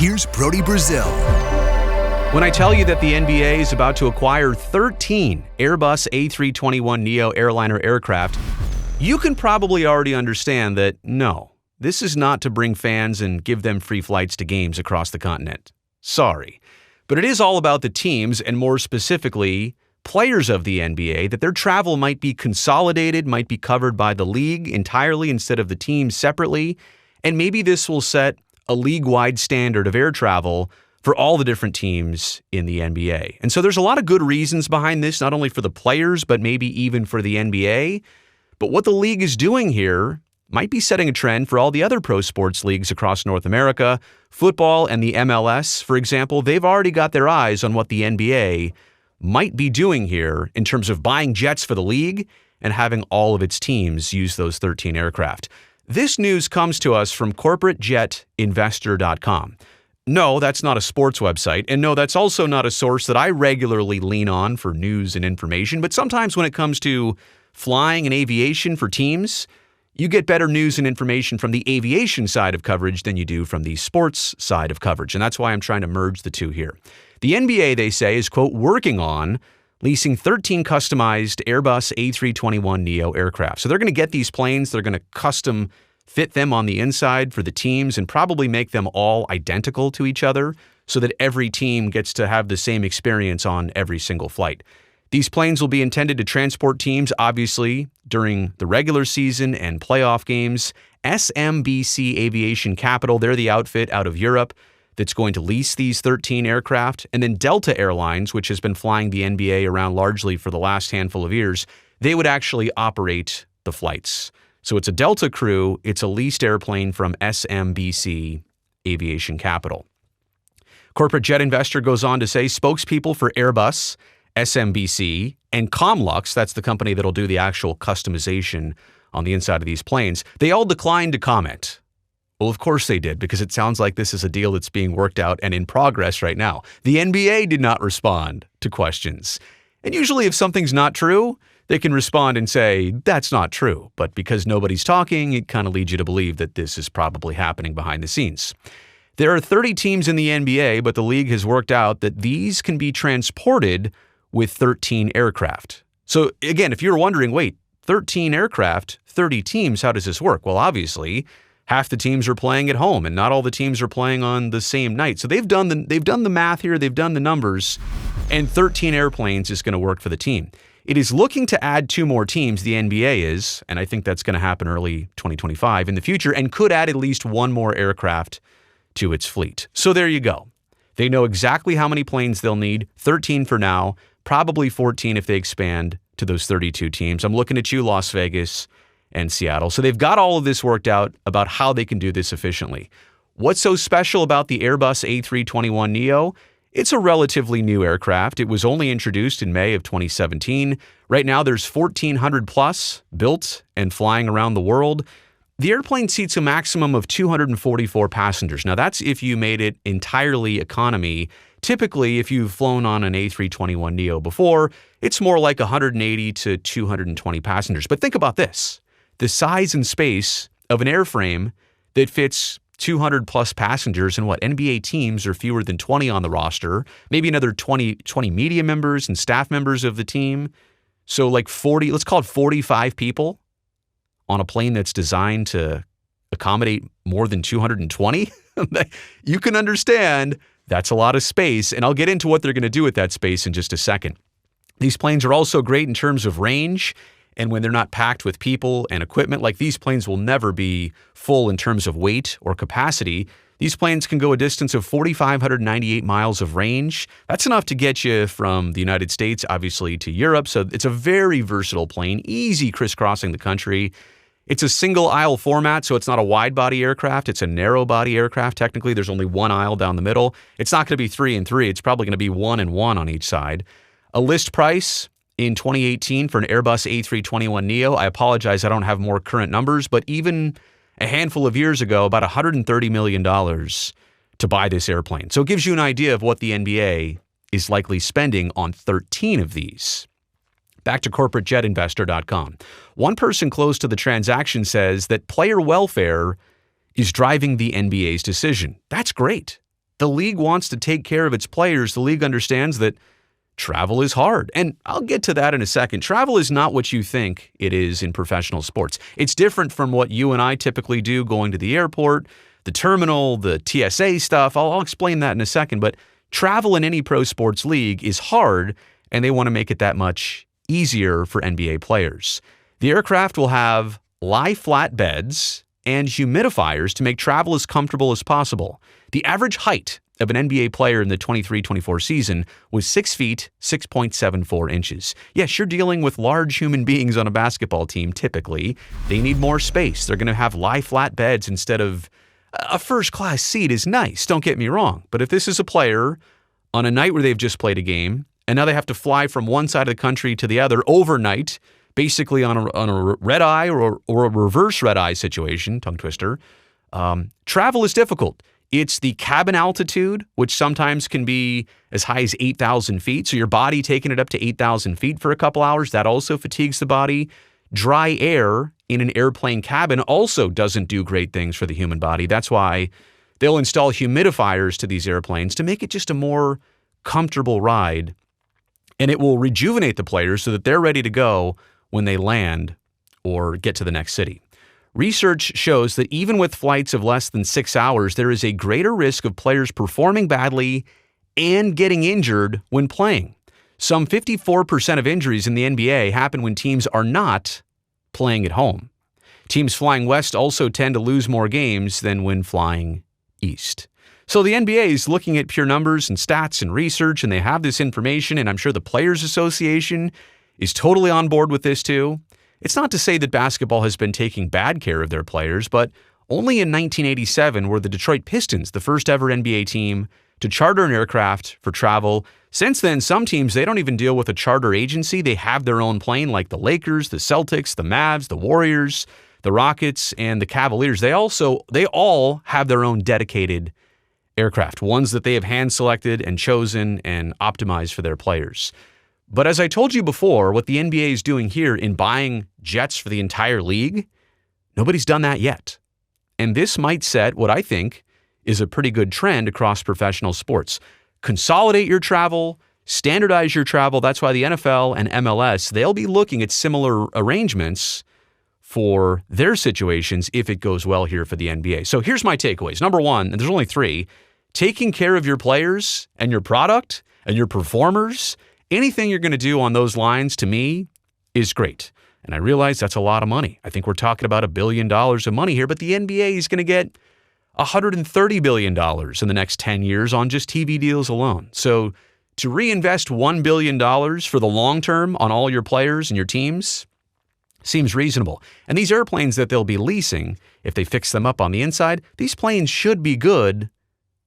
here's Brody Brazil. When I tell you that the NBA is about to acquire 13 Airbus A321neo airliner aircraft, you can probably already understand that no, this is not to bring fans and give them free flights to games across the continent. Sorry. But it is all about the teams, and more specifically, players of the NBA, that their travel might be consolidated, might be covered by the league entirely instead of the teams separately, and maybe this will set a league-wide standard of air travel for all the different teams in the NBA. And so there's a lot of good reasons behind this, not only for the players, but maybe even for the NBA. But what the league is doing here might be setting a trend for all the other pro sports leagues across North America. Football and the MLS, for example, they've already got their eyes on what the NBA might be doing here in terms of buying jets for the league and having all of its teams use those 13 aircraft. This news comes to us from corporatejetinvestor.com. No, that's not a sports website, and no, that's also not a source that I regularly lean on for news and information, but sometimes when it comes to flying and aviation for teams, you get better news and information from the aviation side of coverage than you do from the sports side of coverage, and that's why I'm trying to merge the two here. The NBA, they say, is, quote, working on leasing 13 customized Airbus A321neo aircraft. So they're going to get these planes, they're going to custom fit them on the inside for the teams and probably make them all identical to each other so that every team gets to have the same experience on every single flight. These planes will be intended to transport teams, obviously, during the regular season and playoff games. SMBC Aviation Capital, they're the outfit out of Europe that's going to lease these 13 aircraft. And then Delta Airlines, which has been flying the NBA around largely for the last handful of years, they would actually operate the flights. So it's a Delta crew, it's a leased airplane from SMBC Aviation Capital. Corporate Jet Investor goes on to say spokespeople for Airbus, SMBC, and Comlux, that's the company that'll do the actual customization on the inside of these planes, they all declined to comment. Well, of course they did, because it sounds like this is a deal that's being worked out and in progress right now. The NBA did not respond to questions. And usually if something's not true, they can respond and say, that's not true. But because nobody's talking, it kind of leads you to believe that this is probably happening behind the scenes. There are 30 teams in the NBA, but the league has worked out that these can be transported with 13 aircraft. So again, if you're wondering, wait, 13 aircraft, 30 teams, how does this work? Well, obviously, half the teams are playing at home and not all the teams are playing on the same night. So they've done the math here, they've done the numbers, and 13 airplanes is going to work for the team. It is looking to add 2 more teams, the NBA is, and I think that's going to happen early 2025 in the future, and could add at least 1 more aircraft to its fleet. So there you go. They know exactly how many planes they'll need, 13 for now, probably 14 if they expand to those 32 teams. I'm looking at you, Las Vegas and Seattle. So they've got all of this worked out about how they can do this efficiently. What's so special about the Airbus A321neo? It's a relatively new aircraft. It was only introduced in May of 2017. Right now, there's 1,400 plus built and flying around the world. The airplane seats a maximum of 244 passengers. Now, that's if you made it entirely economy. Typically, if you've flown on an A321neo before, it's more like 180 to 220 passengers. But think about this. The size and space of an airframe that fits 200 plus passengers, and what, NBA teams are fewer than 20 on the roster, maybe another 20 media members and staff members of the team. So like 40, let's call it 45 people on a plane that's designed to accommodate more than 220. You can understand that's a lot of space, and I'll get into what they're going to do with that space in just a second. These planes are also great in terms of range. And when they're not packed with people and equipment, like these planes will never be full in terms of weight or capacity. These planes can go a distance of 4,598 miles of range. That's enough to get you from the United States, obviously, to Europe. So it's a very versatile plane, easy crisscrossing the country. It's a single aisle format, so it's not a wide body aircraft. It's a narrow body aircraft. Technically, there's only one aisle down the middle. It's not going to be 3 and 3. It's probably going to be 1 and 1 on each side. A list price in 2018 for an Airbus A321neo. I apologize, I don't have more current numbers, but even a handful of years ago, about $130 million to buy this airplane. So it gives you an idea of what the NBA is likely spending on 13 of these. Back to corporatejetinvestor.com. One person close to the transaction says that player welfare is driving the NBA's decision. That's great. The league wants to take care of its players. The league understands that travel is hard. And I'll get to that in a second. Travel is not what you think it is in professional sports. It's different from what you and I typically do, going to the airport, the terminal, the TSA stuff. I'll explain that in a second. But travel in any pro sports league is hard, and they want to make it that much easier for NBA players. The aircraft will have lie-flat beds and humidifiers to make travel as comfortable as possible. The average height of an NBA player in the 23-24 season was 6 feet, 6.74 inches. Yes, you're dealing with large human beings on a basketball team typically. They need more space. They're going to have lie-flat beds instead of a first-class seat is nice, don't get me wrong. But if this is a player on a night where they've just played a game, and now they have to fly from one side of the country to the other overnight, basically on a red eye or a reverse red eye situation, tongue twister, travel is difficult. It's the cabin altitude, which sometimes can be as high as 8,000 feet. So your body taking it up to 8,000 feet for a couple hours, that also fatigues the body. Dry air in an airplane cabin also doesn't do great things for the human body. That's why they'll install humidifiers to these airplanes to make it just a more comfortable ride. And it will rejuvenate the players so that they're ready to go when they land or get to the next city. Research shows that even with flights of less than 6 hours, there is a greater risk of players performing badly and getting injured when playing. Some 54% of injuries in the NBA happen when teams are not playing at home. Teams flying west also tend to lose more games than when flying east. So the NBA is looking at pure numbers and stats and research, and they have this information, and I'm sure the Players Association is totally on board with this too. It's not to say that basketball has been taking bad care of their players, but only in 1987 were the Detroit Pistons the first ever NBA team to charter an aircraft for travel. Since then, some teams, they don't even deal with a charter agency. They have their own plane, like the Lakers, the Celtics, the Mavs, the Warriors, the Rockets, and the Cavaliers. They all have their own dedicated aircraft, ones that they have hand-selected and chosen and optimized for their players. But as I told you before, what the NBA is doing here in buying jets for the entire league, nobody's done that yet. And this might set what I think is a pretty good trend across professional sports. Consolidate your travel, standardize your travel. That's why the NFL and MLS, they'll be looking at similar arrangements for their situations if it goes well here for the NBA. So here's my takeaways. Number one, and there's only three, taking care of your players and your product and your performers. Anything you're going to do on those lines, to me, is great. And I realize that's a lot of money. I think we're talking about $1 billion of money here, but the NBA is going to get $130 billion in the next 10 years on just TV deals alone. So to reinvest $1 billion for the long term on all your players and your teams seems reasonable. And these airplanes that they'll be leasing, if they fix them up on the inside, these planes should be good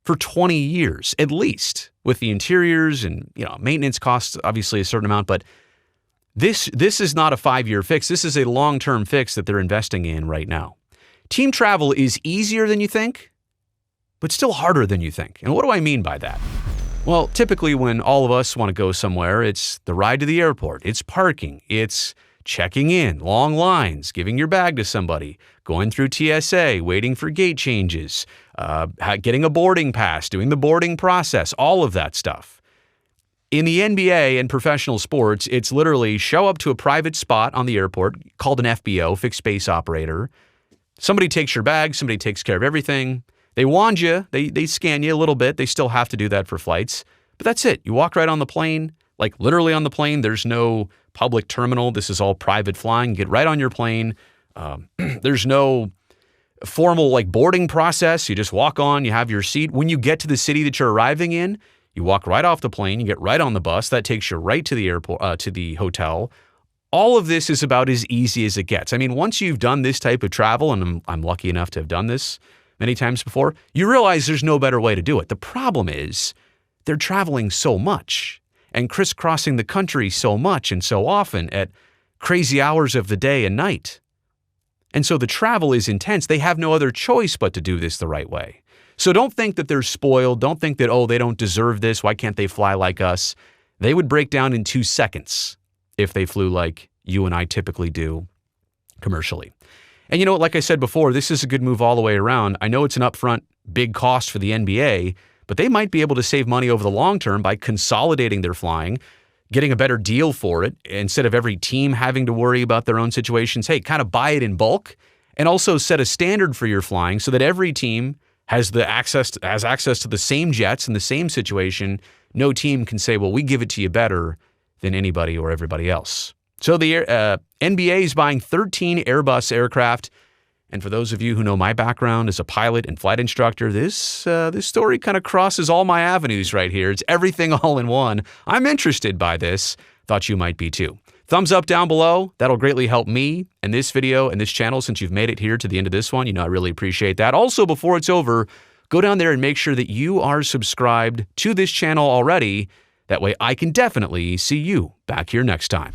for 20 years, at least, with the interiors and, maintenance costs, obviously a certain amount. But this is not a 5-year fix. This is a long-term fix that they're investing in right now. Team travel is easier than you think, but still harder than you think. And what do I mean by that? Well, typically when all of us want to go somewhere, it's the ride to the airport, it's parking, it's checking in, long lines, giving your bag to somebody, going through TSA, waiting for gate changes, getting a boarding pass, doing the boarding process, all of that stuff. In the NBA and professional sports, it's literally show up to a private spot on the airport called an FBO, fixed base operator. Somebody takes your bag, somebody takes care of everything. They wand you, they scan you a little bit. They still have to do that for flights. But that's it. You walk right on the plane, like literally on the plane. There's no public terminal. This is all private flying. You get right on your plane. There's no formal boarding process. You just walk on, you have your seat. When you get to the city that you're arriving in, you walk right off the plane, you get right on the bus. That takes you right to the airport, to the hotel. All of this is about as easy as it gets. I mean, once you've done this type of travel, and I'm lucky enough to have done this many times before, you realize there's no better way to do it. The problem is they're traveling so much and crisscrossing the country so much and so often at crazy hours of the day and night. And so the travel is intense. They have no other choice but to do this the right way. So don't think that they're spoiled. Don't think that, they don't deserve this. Why can't they fly like us? They would break down in 2 seconds if they flew like you and I typically do commercially. And like I said before, this is a good move all the way around. I know it's an upfront big cost for the NBA, but they might be able to save money over the long term by consolidating their flying, getting a better deal for it instead of every team having to worry about their own situations. Hey, kind of buy it in bulk and also set a standard for your flying so that every team has access to the same jets in the same situation. No team can say, well, we give it to you better than anybody or everybody else. So the NBA is buying 13 Airbus aircraft. And for those of you who know my background as a pilot and flight instructor, this story kind of crosses all my avenues right here. It's everything all in one. I'm interested by this. Thought you might be too. Thumbs up down below. That'll greatly help me and this video and this channel since you've made it here to the end of this one. I really appreciate that. Also, before it's over, go down there and make sure that you are subscribed to this channel already. That way I can definitely see you back here next time.